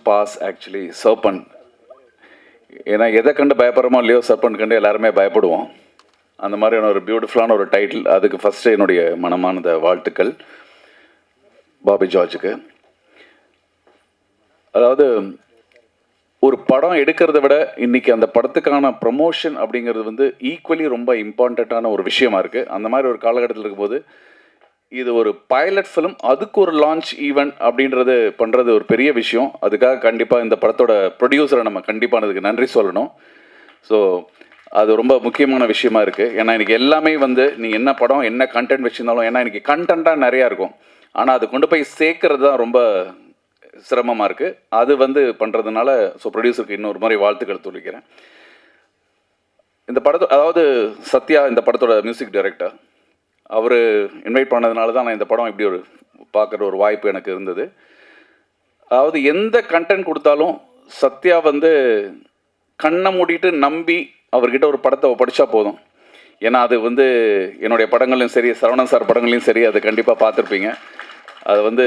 Pass actually சர்பன். ஏன்னா எதை கண்டு பயப்படுறோமோ இல்லையோ சர்பன் கண்டு எல்லாருமே பயப்படுவோம். அந்த மாதிரியான ஒரு பியூட்டிஃபுல்லான ஒரு டைட்டில். அதுக்கு ஃபஸ்ட்டு என்னுடைய மனமார்ந்த வாழ்த்துக்கள் பாபி ஜார்ஜுக்கு. அதாவது ஒரு படம் எடுக்கிறத விட இன்னைக்கு அந்த படத்துக்கான ப்ரமோஷன் அப்படிங்கிறது வந்து ஈக்குவலி ரொம்ப இம்பார்ட்டண்ட்டான ஒரு விஷயமா இருக்குது. அந்த மாதிரி ஒரு காலகட்டத்தில் இருக்கும்போது இது ஒரு பைலட் ஃபிலிம், அதுக்கு ஒரு லான்ச் ஈவெண்ட் அப்படின்றது பண்ணுறது ஒரு பெரிய விஷயம். அதுக்காக கண்டிப்பாக இந்த படத்தோட ப்ரொடியூசரை நம்ம கண்டிப்பாக அதுக்கு நன்றி சொல்லணும். ஸோ அது ரொம்ப முக்கியமான விஷயமா இருக்குது. ஏன்னா இன்றைக்கி எல்லாமே வந்து நீ என்ன படம் என்ன கண்டென்ட் வச்சுருந்தாலும், ஏன்னா இன்றைக்கி கண்டென்ட்டாக நிறையா இருக்கும், ஆனால் அது கொண்டு போய் சேர்க்கறது தான் ரொம்ப சிரமமாக இருக்குது. அது வந்து பண்ணுறதுனால ஸோ ப்ரொடியூசருக்கு இன்னொரு மாதிரி வாழ்த்துக்கள் சொல்லிக்கிறேன். இந்த படத்தை அதாவது சத்யா இந்த படத்தோட மியூசிக் டைரக்டர், அவர் இன்வைட் பண்ணதுனால தான் நான் இந்த படம் இப்படி ஒரு பார்க்குற ஒரு வாய்ப்பு எனக்கு இருந்தது. அதாவது எந்த கண்டென்ட் கொடுத்தாலும் சத்யா வந்து கண்ணை மூடிட்டு நம்பி அவர்கிட்ட ஒரு படத்தை படித்தா போதும். ஏன்னா அது வந்து என்னுடைய படங்களையும் சரி, சரவணன் சார் படங்களையும் சரி, அது கண்டிப்பாக பார்த்துருப்பீங்க. அது வந்து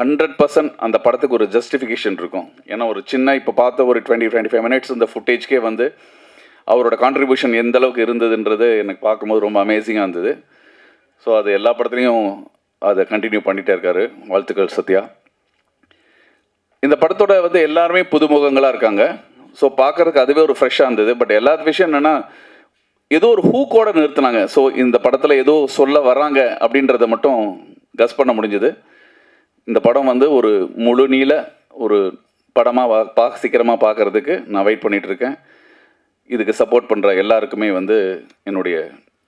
100% அந்த படத்துக்கு ஒரு ஜஸ்டிஃபிகேஷன் இருக்கும். ஏன்னா ஒரு சின்ன இப்போ பார்த்த ஒரு 20-25 மினிட்ஸ் இந்த ஃபுட்டேஜ்க்கே வந்து அவரோட கான்ட்ரிபியூஷன் எந்த அளவுக்கு இருந்ததுன்றது எனக்கு பார்க்கும்போது ரொம்ப அமேசிங்காக இருந்தது. ஸோ அது எல்லா படத்துலையும் அதை கண்டினியூ பண்ணிகிட்டே இருக்காரு. வாழ்த்துக்கள் சத்யா. இந்த படத்தோட வந்து எல்லாருமே புதுமுகங்களாக இருக்காங்க. ஸோ பார்க்குறதுக்கு அதுவே ஒரு ஃப்ரெஷ்ஷாக இருந்தது. பட் எல்லா விஷயம் என்னென்னா ஏதோ ஒரு ஹூக்கோடு நிறுத்தினாங்க. ஸோ இந்த படத்தில் ஏதோ சொல்ல வராங்க அப்படின்றத மட்டும் கஸ் பண்ண முடிஞ்சுது. இந்த படம் வந்து ஒரு முழு நீள ஒரு படமாக சீக்கிரமாக பார்க்குறதுக்கு நான் வெயிட் பண்ணிகிட்ருக்கேன். இதுக்கு சப்போர்ட் பண்ணுற எல்லாருக்குமே வந்து என்னுடைய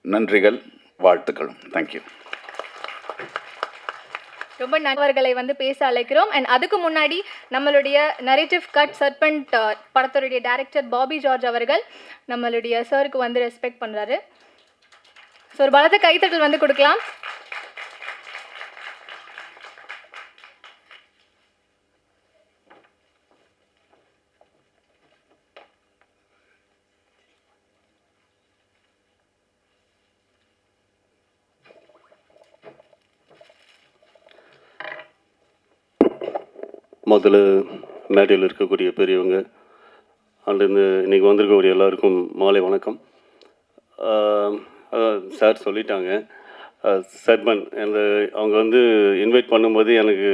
நன்றிகள், வாழ்த்துக்களும். தேங்க்யூ. ரொம்ப நண்பர்களை வந்து பேச அழைக்கிறோம். அண்ட் அதுக்கு முன்னாடி நம்மளுடைய நரேட்டிவ் கட் சர்பெண்ட் படத்துடைய டைரக்டர் பாபி ஜார்ஜ் அவர்கள் நம்மளுடைய சருக்கு வந்து ரெஸ்பெக்ட் பண்ணுறாரு. ஸோ ஒரு பலத்த கைத்தட்டல் வந்து கொடுக்கலாம். முதல்ல மேடையில் இருக்கக்கூடிய பெரியவங்க அண்ட் இன்றைக்கி வந்திருக்கக்கூடிய எல்லாருக்கும் மாலை வணக்கம். சார் சொல்லிட்டாங்க சர்பன் அவங்க வந்து இன்வைட் பண்ணும்போது எனக்கு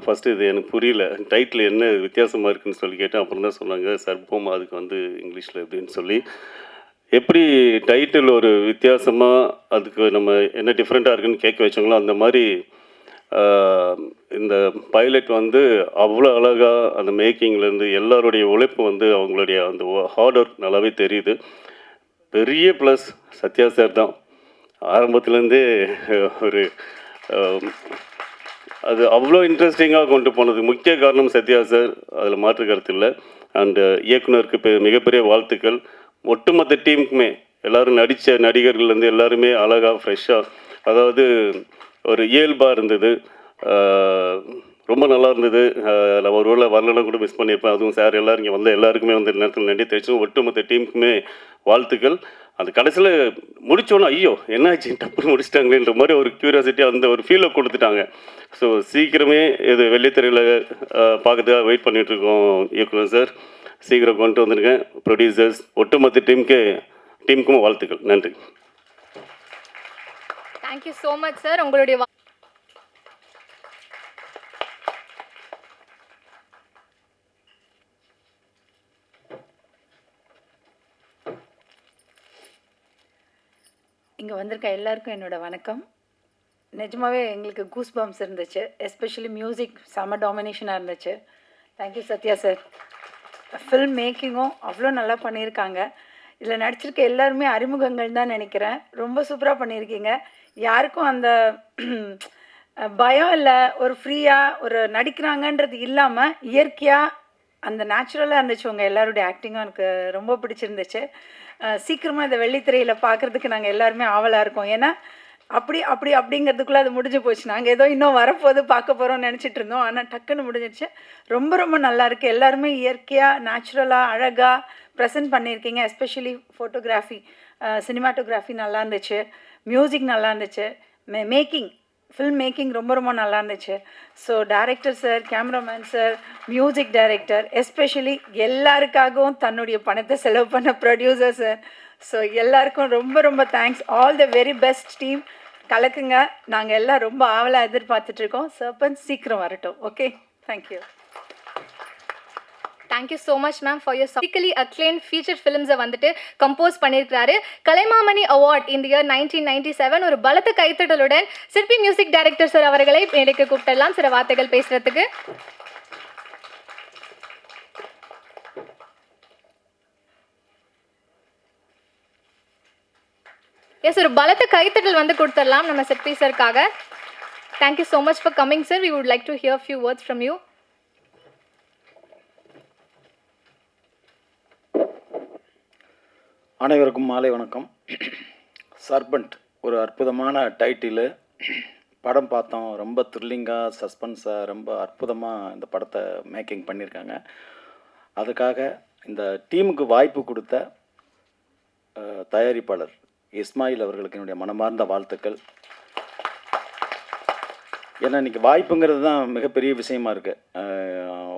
ஃபஸ்ட்டு இது எனக்கு புரியல, டைட்டில் என்ன வித்தியாசமாக இருக்குதுன்னு சொல்லி கேட்டேன். அப்புறம் தான் சொன்னாங்க சர்பம், அதுக்கு வந்து இங்கிலீஷில் எப்படின்னு சொல்லி. எப்படி டைட்டில் ஒரு வித்தியாசமாக அதுக்கு நம்ம என்ன டிஃப்ரெண்ட்டாக இருக்குதுன்னு கேட்க வச்சாங்களோ அந்த மாதிரி இந்த பைலட் வந்து அவ்வளோ அழகாக அந்த மேக்கிங்லேருந்து எல்லாருடைய உழைப்பு வந்து அவங்களுடைய அந்த ஹார்ட் ஒர்க் நல்லாவே தெரியுது. பெரிய ப்ளஸ் சத்யா சார் தான். ஆரம்பத்துலேருந்தே ஒரு அது அவ்வளோ இன்ட்ரெஸ்டிங்காக கொண்டு போனது முக்கிய காரணம் சத்யா சார், அதில் மாற்று கருத்து இல்லை. அண்டு இயக்குனருக்கு மிகப்பெரிய வாழ்த்துக்கள். ஒட்டுமொத்த டீமுக்குமே எல்லோரும் நடித்த நடிகர்கள்லேருந்து எல்லாருமே அழகாக ஃப்ரெஷ்ஷாக, அதாவது ஒரு இயல்பாக இருந்தது. ரொம்ப நல்லா இருந்தது. நான் ஒரு வேளை வரலன்னா கூட மிஸ் பண்ணியிருப்பேன். அதுவும் சார் எல்லோரும் இங்கே வந்த எல்லாருக்குமே வந்து நேரத்தில் நன்றி தெரிவிச்சு ஒட்டுமொத்த டீமுக்குமே வாழ்த்துக்கள். அது கடைசியில் முடித்தோன்னா ஐயோ என்னாச்சு டப்புன்னு முடிச்சிட்டாங்களேன்ற மாதிரி ஒரு க்யூரியாசிட்டி, அந்த ஒரு ஃபீலை கொடுத்துட்டாங்க. ஸோ சீக்கிரமே இது வெள்ளித்திரையில் பார்க்கறதுக்காக வெயிட் பண்ணிகிட்ருக்கோம் இயக்குனர் சார். சீக்கிரம் கொண்டு வந்திருக்கேன். ப்ரொடியூசர்ஸ் ஒட்டுமொத்த டீமுக்கும் வாழ்த்துக்கள். நன்றி. Thank you so much sir. உங்களுடைய இங்கே வந்திருக்க எல்லாருக்கும் என்னோடய வணக்கம். நிஜமாகவே எங்களுக்கு கூஸ் பம்ப்ஸ் இருந்துச்சு. எஸ்பெஷலி மியூசிக் செம்ம டாமினேஷனாக இருந்துச்சு. Thank you Sathya sir. ஃபில்ம் மேக்கிங்கும் அவ்வளோ நல்லா பண்ணியிருக்காங்க. இதில் நடிச்சிருக்க எல்லாருமே அறிமுகங்கள் தான் நினைக்கிறேன். ரொம்ப சூப்பராக பண்ணியிருக்கீங்க. யாருக்கும் அந்த பயம் இல்லை, ஒரு ஃப்ரீயாக ஒரு நடிக்கிறாங்கன்றது இல்லாமல் இயற்கையாக அந்த நேச்சுரலாக இருந்துச்சு. உங்கள் எல்லாருடைய ஆக்டிங்கும் எனக்கு ரொம்ப பிடிச்சிருந்துச்சு. சீக்கிரமாக இந்த வெள்ளித்திரையில் பார்க்குறதுக்கு நாங்கள் எல்லாருமே ஆவலாக இருக்கோம். ஏன்னா அப்படிங்கிறதுக்குள்ளே அது முடிஞ்சு போச்சு. நாங்கள் ஏதோ இன்னும் வரப்போது பார்க்க போகிறோம்னு நினச்சிட்டு இருந்தோம். ஆனால் டக்குன்னு முடிஞ்சிடுச்சு. ரொம்ப நல்லா இருக்குது. எல்லாருமே இயற்கையாக நேச்சுரலாக அழகாக ப்ரெசென்ட் பண்ணியிருக்கீங்க. எஸ்பெஷலி ஃபோட்டோகிராஃபி, சினிமாட்டோகிராஃபி நல்லா இருந்துச்சு. மியூசிக் நல்லா இருந்துச்சு. மேக்கிங் ஃபில்ம் மேக்கிங் ரொம்ப ரொம்ப நல்லா இருந்துச்சு. So director sir, cameraman sir, music director, especially எல்லாருக்காகவும் தன்னுடைய பணத்தை செலவு பண்ண ப்ரொடியூசர் சார். ஸோ எல்லாருக்கும் ரொம்ப ரொம்ப thanks. All the very best team. கலக்குங்க. நாங்கள் எல்லாம் ரொம்ப ஆவலாக எதிர்பார்த்துட்ருக்கோம். சர்பஞ்ச் சீக்கிரம் வரட்டும். Okay, thank you. Thank you so much ma'am for your critically acclaimed feature ஃபிலிம்ஸை வந்துட்டு கம்போஸ் பண்ணியிருக்கிறாரு. கலைமாமணி அவார்ட் இந்த இயர் 1997. ஒரு பலத்த கைத்தட்டலுடன் சிற்பி மியூசிக் டைரக்டர் சார் அவர்களை மேடைக்கு கூப்பிடலாம் சில வார்த்தைகள் பேசுறதுக்கு. எஸ், ஒரு பலத்த கைத்தட்டல் வந்து கொடுத்துடலாம் நம்ம சிற்பி சார்க்காக. Thank you so much for coming sir. We would like to hear few words from you. அனைவருக்கும் மாலை வணக்கம். சர்பண்ட் ஒரு அற்புதமான டைட்டிலு. படம் பார்த்தோம், ரொம்ப த்ரில்லிங்காக, சஸ்பென்ஸாக, ரொம்ப அற்புதமாக இந்த படத்தை மேக்கிங் பண்ணியிருக்காங்க. அதுக்காக இந்த டீமுக்கு வாய்ப்பு கொடுத்த தயாரிப்பாளர் இஸ்மாயில் அவர்களுக்கு என்னுடைய மனமார்ந்த வாழ்த்துக்கள். ஏன்னா இன்றைக்கி வாய்ப்புங்கிறது தான் மிகப்பெரிய விஷயமா இருக்குது.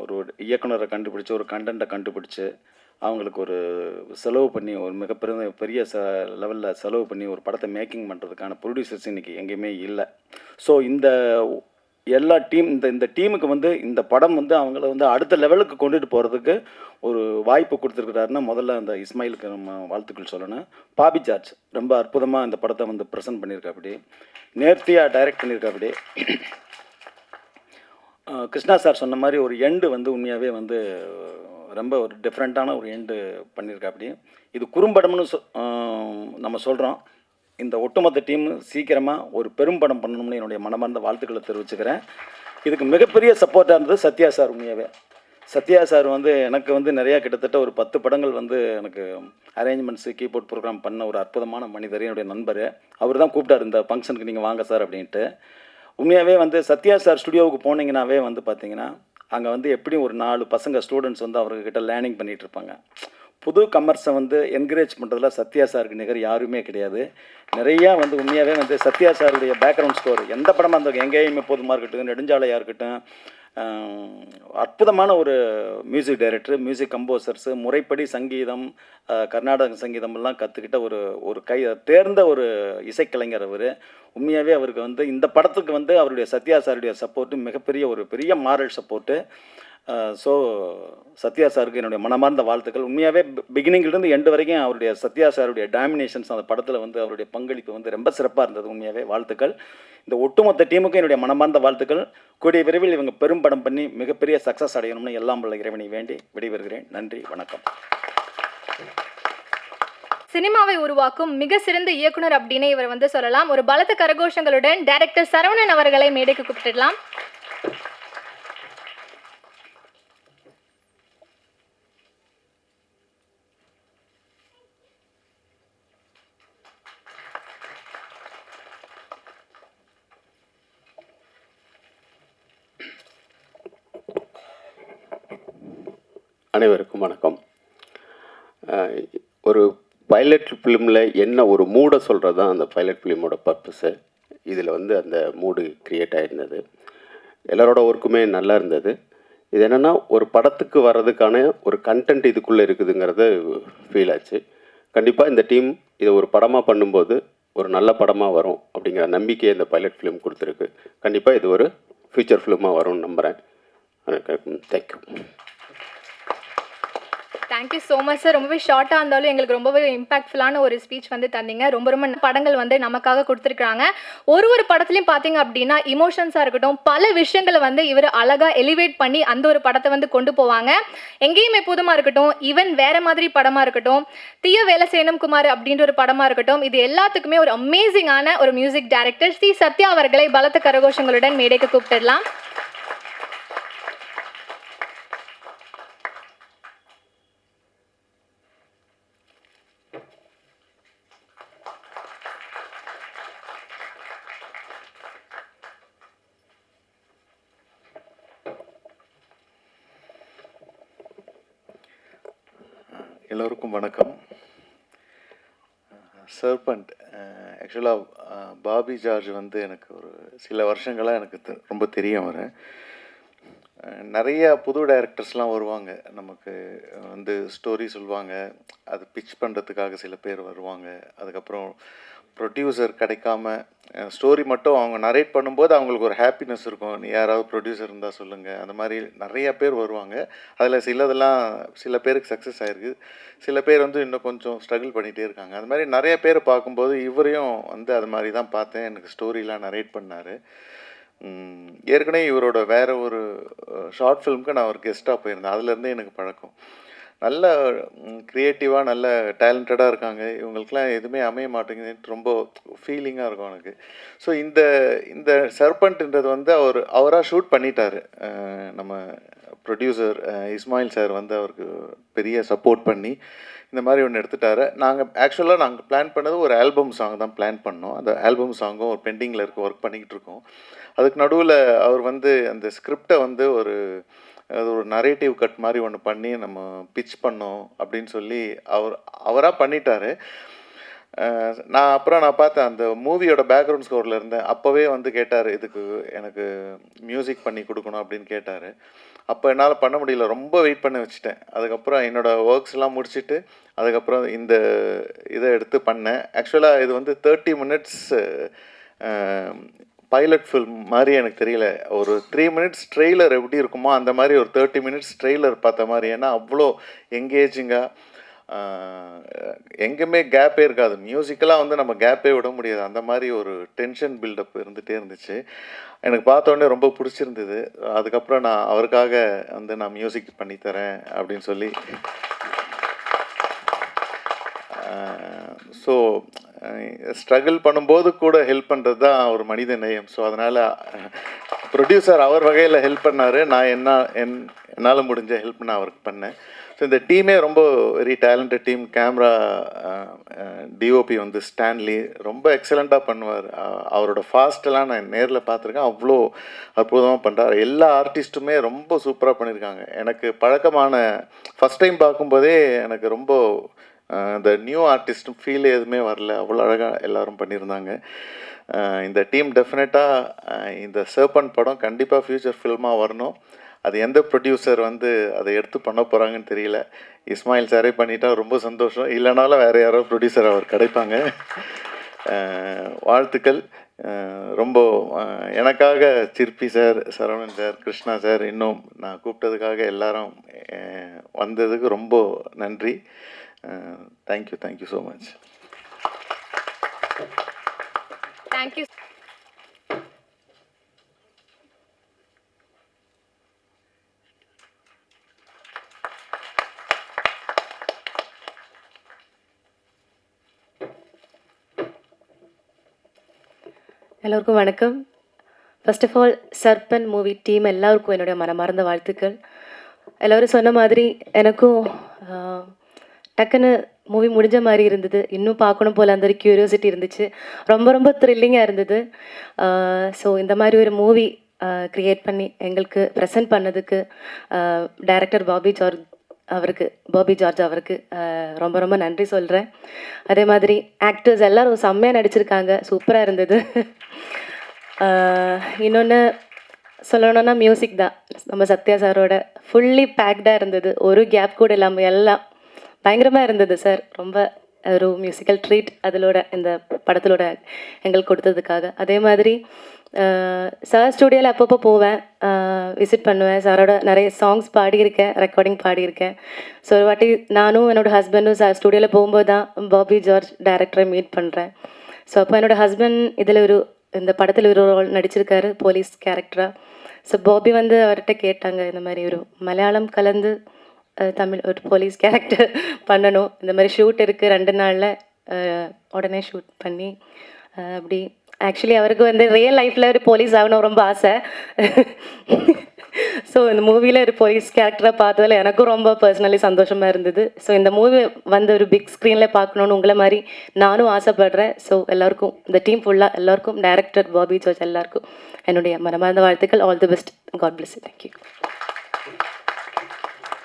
ஒரு இயக்குனரை கண்டுபிடிச்சி, ஒரு கண்டென்ட்டை கண்டுபிடிச்சி, அவங்களுக்கு ஒரு செலவு பண்ணி, ஒரு பெரிய லெவலில் செலவு பண்ணி ஒரு படத்தை மேக்கிங் பண்ணுறதுக்கான ப்ரொடியூசர்ஸ் இன்றைக்கி எங்கேயுமே இல்லை. ஸோ இந்த எல்லா இந்த டீமுக்கு வந்து இந்த படம் வந்து அவங்கள வந்து அடுத்த லெவலுக்கு கொண்டுட்டு போகிறதுக்கு ஒரு வாய்ப்பு கொடுத்துருக்குறாருன்னா முதல்ல அந்த இஸ்மாயிலுக்கு நம்ம வாழ்த்துக்கள் சொல்லணும். பாபி ஜார்ஜ் ரொம்ப அற்புதமாக இந்த படத்தை வந்து ப்ரெசென்ட் பண்ணியிருக்காப்படி, நேர்த்தியாக டைரக்ட் பண்ணியிருக்காப்படி. கிருஷ்ணா சார் சொன்ன மாதிரி ஒரு எண்டு வந்து உண்மையாகவே வந்து ரொம்ப ஒரு டிஃப்ரெண்ட்டான ஒரு எண்டு பண்ணியிருக்காப்படி. இது குறும்படம்னு நம்ம சொல்கிறோம். இந்த ஒட்டுமொத்த டீம் சீக்கிரமாக ஒரு பெரும் படம் பண்ணணும்னு என்னுடைய மனமார்ந்த வாழ்த்துக்களை தெரிவிச்சுக்கிறேன். இதுக்கு மிகப்பெரிய சப்போர்ட்டாக இருந்தது சத்யா சார். உண்மையாகவே சத்யா சார் வந்து எனக்கு வந்து நிறையா கிட்டத்தட்ட ஒரு 10 படங்கள் வந்து எனக்கு அரேஞ்ச்மெண்ட்ஸு, கீபோர்ட் ப்ரோக்ராம் பண்ண ஒரு அற்புதமான மனிதர், என்னுடைய நண்பர். அவர் தான் கூப்பிட்டார் இந்த ஃபங்க்ஷனுக்கு நீங்கள் வாங்க சார் அப்படின்ட்டு. உண்மையாகவே வந்து சத்யா சார் ஸ்டுடியோவுக்கு போனீங்கன்னாவே வந்து பார்த்தீங்கன்னா அங்கே வந்து எப்படியும் ஒரு 4 பசங்க ஸ்டூடெண்ட்ஸ் வந்து அவர்கிட்ட லேர்னிங் பண்ணிகிட்டு இருப்பாங்க. புது கமர்ஸை வந்து என்கரேஜ் பண்ணுறதுல சத்யா சாருக்கு நிகர் யாருமே கிடையாது. நிறையா வந்து உண்மையாகவே வந்து சத்யா சாருடைய பேக்ரவுண்ட் ஸ்கோர் எந்த படமாக இருந்தால் எங்கேயுமே போதுமாக இருக்கட்டும், நெடுஞ்சாலையாக இருக்கட்டும், அற்புதமான ஒரு மியூசிக் டைரக்டர், மியூசிக் கம்போசர்ஸு, முறைப்படி சங்கீதம், கர்நாடக சங்கீதம் எல்லாம் கற்றுக்கிட்ட ஒரு தேர்ந்த ஒரு இசைக்கலைஞர் அவர். உண்மையாகவே அவருக்கு வந்து இந்த படத்துக்கு வந்து அவருடைய சத்யா சாருடைய சப்போர்ட்டு பெரிய மாரல் சப்போர்ட்டு. ஸோ சத்யா சாருக்கு என்னுடைய மனமார்ந்த வாழ்த்துக்கள். உண்மையாகவே பிகினிங்கிலிருந்து எண்டு வரைக்கும் அவருடைய சத்யா சாருடைய டாமினேஷன்ஸ் அந்த படத்தில் வந்து அவருடைய பங்களிப்பு வந்து ரொம்ப சிறப்பாக இருந்தது. உண்மையாகவே வாழ்த்துக்கள். இந்த ஒட்டுமொத்த டீமுக்கும் என்னுடைய மனமார்ந்த வாழ்த்துக்கள். கூடிய விரைவில் இவங்க பெரும் படம் பண்ணி மிகப்பெரிய சக்ஸஸ் அடையணும்னு எல்லாம் வல்ல இறைவனை வேண்டி விடைபெறுகிறேன். நன்றி, வணக்கம். சினிமாவை உருவாக்கும் மிக சிறந்த இயக்குனர் அப்படின்னு இவர் வந்து சொல்லலாம். ஒரு பலத்த கரகோஷங்களுடன் டைரக்டர் சரவணன் அவர்களை மேடைக்கு கூப்பிட்டுடலாம். அனைவருக்கும் வணக்கம். ஒரு பைலட் ஃபிலிமில் என்ன ஒரு மூடை சொல்கிறது தான் அந்த பைலட் ஃபிலிமோட பர்பஸு. இதில் வந்து அந்த மூடு க்ரியேட் ஆகிருந்தது. எல்லாரோட ஒர்க்குமே நல்லா இருந்தது. இது என்னென்னா ஒரு படத்துக்கு வர்றதுக்கான ஒரு கண்டென்ட் இதுக்குள்ளே இருக்குதுங்கிறது ஃபீல் ஆச்சு. கண்டிப்பாக இந்த டீம் இதை ஒரு படமாக பண்ணும்போது ஒரு நல்ல படமாக வரும் அப்படிங்கிற நம்பிக்கையை இந்த பைலட் ஃபிலிம் கொடுத்துருக்கு. கண்டிப்பாக இது ஒரு ஃபியூச்சர் ஃபிலிமாக வரும்னு நம்புகிறேன். Thank you. Thank you so much sir. ரொம்பவே ஷார்ட்டாக இருந்தாலும் எங்களுக்கு ரொம்பவே இம்பாக்ட்ஃபுல்லான ஒரு ஸ்பீச் வந்து தந்தீங்க. ரொம்ப படங்கள் வந்து நமக்காக கொடுத்துருக்காங்க. ஒரு படத்துலையும் பார்த்தீங்க அப்படின்னா இமோஷன்ஸாக இருக்கட்டும், பல விஷயங்களை வந்து இவர் அழகாக எலிவேட் பண்ணி அந்த ஒரு படத்தை வந்து கொண்டு போவாங்க. எங்கேயுமே எப்போதுமா இருக்கட்டும், ஈவன் வேற மாதிரி படமாக இருக்கட்டும், தீய வேலை செய்யணும் குமார் அப்படின்ற ஒரு படமாக இருக்கட்டும், இது எல்லாத்துக்குமே ஒரு அமேசிங்கான ஒரு மியூசிக் டைரக்டர் ஸ்ரீ சத்யா அவர்களை பலத்த கரகோஷங்களுடன் மேடைக்கு கூப்பிட்டுடலாம். எல்லோருக்கும் வணக்கம். சர்பண்ட் ஆக்சுவலாக பாபி ஜார்ஜ் வந்து எனக்கு ஒரு சில வருஷங்களாக எனக்கு ரொம்ப தெரியும் அவரை. நிறைய புது டைரக்டர்ஸ்லாம் வருவாங்க, நமக்கு வந்து ஸ்டோரி சொல்லுவாங்க, அது பிட்ச் பண்ணுறதுக்காக சில பேர் வருவாங்க. அதுக்கப்புறம் ப்ரொடியூசர் கிடைக்காம ஸ்டோரி மட்டும் அவங்க நரேட் பண்ணும்போது அவங்களுக்கு ஒரு ஹாப்பினஸ் இருக்கும், நீ யாராவது ப்ரொடியூசர் இருந்தால் சொல்லுங்கள், அந்த மாதிரி நிறைய பேர் வருவாங்க. அதில் சிலதெல்லாம் சில பேருக்கு சக்ஸஸ் ஆகிருக்கு, சில பேர் வந்து இன்னும் கொஞ்சம் ஸ்ட்ரகிள் பண்ணிகிட்டே இருக்காங்க. அது மாதிரி நிறைய பேர் பார்க்கும்போது இவரையும் வந்து அது மாதிரி தான் பார்த்தேன். எனக்கு ஸ்டோரிலாம் நரேட் பண்ணார். ஏற்கனவே இவரோட வேறு ஒரு ஷார்ட் ஃபிலிமுக்கு நான் ஒரு கெஸ்ட்டாக போயிருந்தேன், அதுலேருந்தே எனக்கு பழக்கம். நல்ல க்ரியேட்டிவாக நல்ல டேலண்டடாக இருக்காங்க, இவங்களுக்கெல்லாம் எதுவுமே அமைய மாட்டேங்குதுன்ட்டு ரொம்ப ஃபீலிங்காக இருக்கும் எனக்கு. ஸோ இந்த சர்பண்ட்ன்றது வந்து அவராக ஷூட் பண்ணிட்டார். நம்ம ப்ரொடியூசர் இஸ்மாயில் சார் வந்து அவருக்கு பெரிய சப்போர்ட் பண்ணி இந்த மாதிரி ஒன்று எடுத்துட்டாரு. நாங்கள் பிளான் பண்ணது ஒரு ஆல்பம் சாங் தான் பிளான் பண்ணோம். அந்த ஆல்பம் சாங்கும் ஒரு பெண்டிங்கில் இருக்க ஒர்க் பண்ணிக்கிட்டு இருக்கோம். அதுக்கு நடுவில் அவர் வந்து அந்த ஸ்கிரிப்டை வந்து அது ஒரு நரேட்டிவ் கட் மாதிரி ஒன்று பண்ணி நம்ம பிட்ச் பண்ணோம் அப்படின்னு சொல்லி அவராக பண்ணிட்டாரு. நான் பார்த்தேன் அந்த மூவியோட பேக்ரவுண்ட் ஸ்கோரில் இருந்தேன். அப்போவே வந்து கேட்டார், இதுக்கு எனக்கு மியூசிக் பண்ணி கொடுக்கணும் அப்படின்னு கேட்டார். அப்போ என்னால் பண்ண முடியல, ரொம்ப வெயிட் பண்ண வச்சுட்டேன். அதுக்கப்புறம் என்னோடய ஒர்க்ஸ்லாம் முடிச்சுட்டு அதுக்கப்புறம் இந்த இதை எடுத்து பண்ணேன். ஆக்சுவலாக இது வந்து 30 மினிட்ஸ் பைலட் ஃபில்ம் மாதிரி எனக்கு தெரியல. ஒரு 3 மினிட்ஸ் ட்ரெய்லர் எப்படி இருக்குமோ அந்த மாதிரி ஒரு 30 மினிட்ஸ் ட்ரெய்லர் பார்த்த மாதிரி. ஏன்னா அவ்வளோ எங்கேஜிங்காக, எங்கேயுமே கேப்பே இருக்காது. மியூசிக்கெல்லாம் வந்து நம்ம கேப்பே விட முடியாது, அந்த மாதிரி ஒரு டென்ஷன் பில்டப் இருந்துகிட்டே இருந்துச்சு. எனக்கு பார்த்தோன்னே ரொம்ப பிடிச்சிருந்தது. அதுக்கப்புறம் நான் அவருக்காக வந்து நான் மியூசிக் பண்ணித்தரேன் அப்படின்னு சொல்லி ஸோ ஸ்ட்ரகிள் பண்ணும்போது கூட ஹெல்ப் பண்ணுறது தான் ஒரு மனித நேயம். ஸோ அதனால் ப்ரொடியூசர் அவர் வகையில் ஹெல்ப் பண்ணார், நான் என்னால் முடிஞ்ச ஹெல்ப் நான் அவருக்கு பண்ணேன். ஸோ இந்த டீமே ரொம்ப very talented team. Camera DOP வந்து ஸ்டான்லி ரொம்ப எக்ஸலண்ட்டாக பண்ணுவார். அவரோட ஃபாஸ்ட்டெல்லாம் நான் நேரில் பார்த்துருக்கேன், அவ்வளோ அற்புதமாக பண்ணுறார். எல்லா ஆர்டிஸ்ட்டுமே ரொம்ப சூப்பராக பண்ணியிருக்காங்க. எனக்கு பழக்கமான ஃபஸ்ட் டைம் பார்க்கும்போதே எனக்கு ரொம்ப இந்த நியூ ஆர்டிஸ்ட்டும் ஃபீல் எதுவுமே வரல, அவ்வளோ அழகாக எல்லோரும் பண்ணியிருந்தாங்க. இந்த டீம் டெஃபினட்டாக இந்த சர்பண்ட் படம் கண்டிப்பாக ஃப்யூச்சர் ஃபில்மாக வரணும். அது எந்த ப்ரொடியூசர் வந்து அதை எடுத்து பண்ண போகிறாங்கன்னு தெரியல. இஸ்மாயில் சாரே பண்ணிட்டா ரொம்ப சந்தோஷம், இல்லைனாலும் வேறு யாரோ ப்ரொடியூசர் அவர் கிடைப்பாங்க. வாழ்த்துக்கள். ரொம்ப எனக்காக Sirpi sir, Saravanan sir, Krishna sir, இன்னும் நான் கூப்பிட்டதுக்காக எல்லாரும் வந்ததுக்கு ரொம்ப நன்றி. Thank you so much. தேங்க்யூ. எல்லோருக்கும் வணக்கம். ஃபர்ஸ்ட் ஆஃப் ஆல் சர்பன் மூவி டீம் எல்லாருக்கும் என்னுடைய மனமார்ந்த வாழ்த்துக்கள். எல்லோரும் சொன்ன மாதிரி எனக்கும் டக்குன்னு மூவி முடிஞ்ச மாதிரி இருந்தது, இன்னும் பார்க்கணும் போல் அந்த ஒரு க்யூரியாசிட்டி இருந்துச்சு, ரொம்ப ரொம்ப த்ரில்லிங்காக இருந்தது. ஸோ இந்த மாதிரி ஒரு மூவி க்ரியேட் பண்ணி எங்களுக்கு ப்ரெசென்ட் பண்ணதுக்கு டைரக்டர் பாபி ஜார்ஜ் அவருக்கு ரொம்ப ரொம்ப நன்றி சொல்கிறேன். அதே மாதிரி ஆக்டர்ஸ் எல்லோரும் செம்மையாக நடிச்சிருக்காங்க, சூப்பராக இருந்தது. இன்னொன்று சொல்லணுன்னா மியூசிக் தான், நம்ம சத்யா சாரோட ஃபுல்லி பேக்டாக இருந்தது, ஒரு கேப் கூட இல்லாமல் எல்லாம் பயங்கரமாக இருந்தது சார். ரொம்ப ஒரு மியூசிக்கல் ட்ரீட் அதிலோட இந்த படத்திலோட எங்களுக்கு கொடுத்ததுக்காக. அதே மாதிரி சார் ஸ்டூடியோவில் அப்பப்போ போவேன், விசிட் பண்ணுவேன், சாரோட நிறைய சாங்ஸ் பாடியிருக்கேன், ரெக்கார்டிங் பாடியிருக்கேன். ஸோ ஒரு வாட்டி நானும் என்னோடய ஹஸ்பண்டும் சார் ஸ்டூடியோவில் போகும்போது தான் பாபி ஜார்ஜ் டைரக்டரை மீட் பண்ணுறேன். ஸோ அப்போ என்னோடய ஹஸ்பண்ட் இந்த படத்தில் ஒரு ரோல் நடிச்சிருக்காரு, போலீஸ் கேரக்டராக. ஸோ பாபி வந்து அவர்கிட்ட கேட்டாங்க, இந்த மாதிரி ஒரு மலையாளம் கலந்து தமிழ் ஒரு போலீஸ் கேரக்டர் பண்ணணும், இந்த மாதிரி ஷூட் இருக்குது 2 நாளில், உடனே ஷூட் பண்ணி அப்படி. ஆக்சுவலி அவருக்கு வந்து ரியல் லைஃப்பில் ஒரு போலீஸ் ஆகணும் ரொம்ப ஆசை. ஸோ இந்த மூவியில் ஒரு போலீஸ் கேரக்டராக பார்த்ததில் எனக்கும் ரொம்ப பர்சனலி சந்தோஷமாக இருந்தது. ஸோ இந்த மூவி வந்து ஒரு பிக் ஸ்க்ரீனில் பார்க்கணுன்னு உங்களை மாதிரி நானும் ஆசைப்படுறேன். ஸோ எல்லாருக்கும், இந்த டீம் ஃபுல்லாக எல்லாருக்கும், டைரக்டர் பாபி ஜார்ஜ் எல்லாருக்கும் என்னுடைய மனமார்ந்த வாழ்த்துக்கள். All the best. God bless you. Thank you.